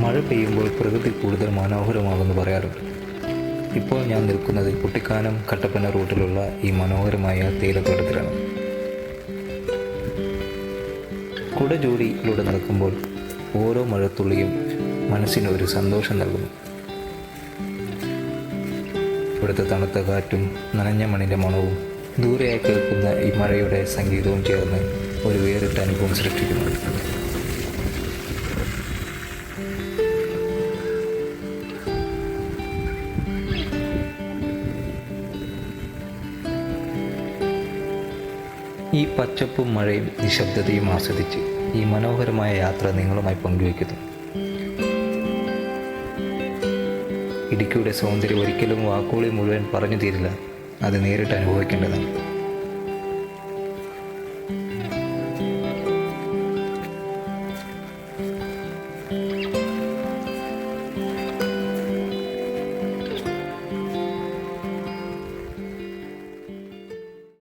മഴ പെയ്യുമ്പോൾ പ്രകൃതി കൂടുതൽ മനോഹരമാകുമെന്ന് പറയാറുണ്ട്. ഇപ്പോൾ ഞാൻ നിൽക്കുന്നത് കുട്ടിക്കാനം കട്ടപ്പന റൂട്ടിലുള്ള ഈ മനോഹരമായ തേയിലത്തോട്ടത്തിലാണ്. കുടജോടിയിലൂടെ നടക്കുമ്പോൾ ഓരോ മഴത്തുള്ളിയും മനസ്സിന് ഒരു സന്തോഷം നൽകുന്നു. ഇവിടുത്തെ തണുത്ത കാറ്റും നനഞ്ഞ മണ്ണിൻ്റെ മണവും ദൂരെയായി കേൾക്കുന്ന ഈ മഴയുടെ സംഗീതവും ചേർന്ന് ഒരു വേറിട്ട അനുഭവം സൃഷ്ടിക്കുന്നു. ഈ പച്ചപ്പും മഴയും നിശബ്ദതയും ആസ്വദിച്ച് ഈ മനോഹരമായ യാത്ര നിങ്ങളുമായി പങ്കുവയ്ക്കുന്നു. ഇടുക്കിയുടെ സൗന്ദര്യം ഒരിക്കലും വാക്കുകളിൽ മുഴുവൻ പറഞ്ഞു തീരില്ല, അത് നേരിട്ട് അനുഭവിക്കേണ്ടതാണ്.